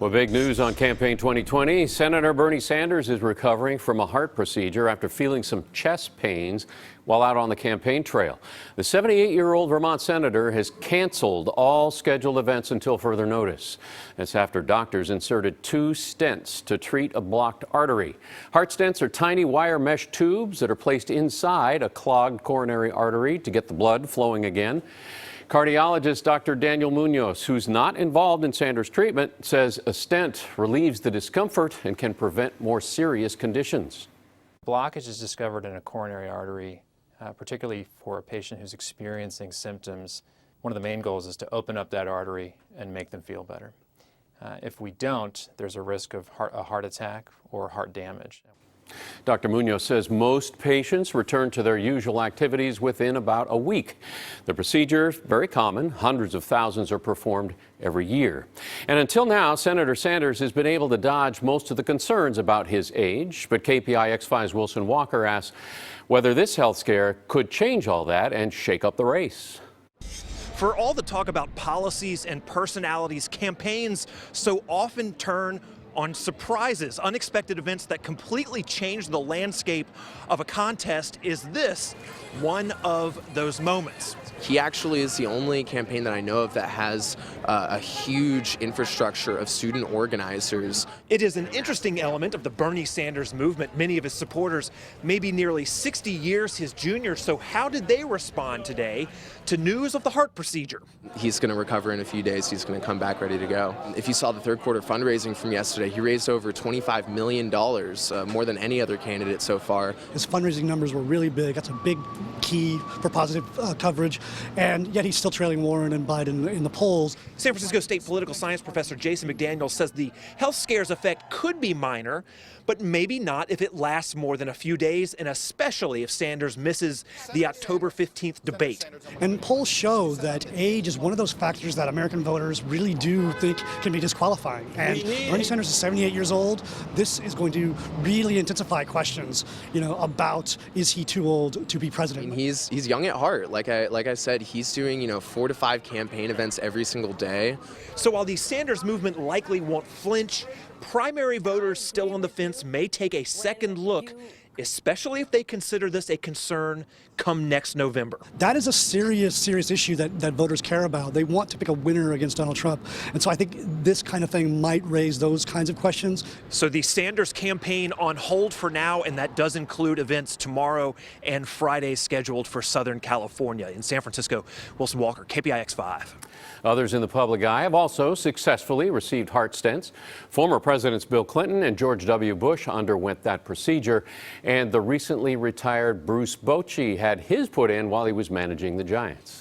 Well, big news on Campaign 2020. Senator Bernie Sanders is recovering from a heart procedure after feeling some chest pains while out on the campaign trail. The 78-year-old Vermont senator has canceled all scheduled events until further notice. That's after doctors inserted 2 stents to treat a blocked artery. Heart stents are tiny wire mesh tubes that are placed inside a clogged coronary artery to get the blood flowing again. Cardiologist Dr. Daniel Munoz, who's not involved in Sanders' treatment, says a stent relieves the discomfort and can prevent more serious conditions. Blockage is discovered in a coronary artery, particularly for a patient who's experiencing symptoms. One of the main goals is to open up that artery and make them feel better. If we don't, there's a risk of a heart attack or heart damage. Dr. Munoz says most patients return to their usual activities within about a week. The procedure is very common. Hundreds of thousands are performed every year. And until now, Senator Sanders has been able to dodge most of the concerns about his age. But KPIX 5's Wilson Walker asks whether this health scare could change all that and shake up the race. For all the talk about policies and personalities, campaigns so often turn on surprises, unexpected events that completely change the landscape of a contest. Is this one of those moments? He actually is the only campaign that I know of that has a huge infrastructure of student organizers. It is an interesting element of the Bernie Sanders movement. Many of his supporters may be nearly 60 years his junior. So how did they respond today to news of the heart procedure? He's going to recover in a few days. He's going to come back ready to go. If you saw the third quarter fundraising from yesterday, he raised over $25 million, more than any other candidate so far. His fundraising numbers were really big. That's a big key for positive coverage. And yet he's still trailing Warren and Biden in the polls. San Francisco State political science professor Jason McDaniel says the health scare's effect could be minor, but maybe not if it lasts more than a few days, and especially if Sanders misses the October 15th debate. And polls show that age is one of those factors that American voters really do think can be disqualifying. And Bernie Sanders is 78 years old. This is going to really intensify questions, about is he too old to be president? I mean, he's young at heart. Like I said, he's doing 4 to 5 campaign events every single day. So while the Sanders movement likely won't flinch, primary voters still on the fence may take a second look, especially if they consider this a concern come next November. That is a serious issue that voters care about. They want to pick a winner against Donald Trump. And so I think this kind of thing might raise those kinds of questions. So the Sanders campaign on hold for now, and that does include events tomorrow and Friday scheduled for Southern California. In San Francisco, Wilson Walker, KPIX 5. Others in the public eye have also successfully received heart stents. Former Presidents Bill Clinton and George W. Bush underwent that procedure, and the recently retired Bruce Bochy had his put in while he was managing the Giants.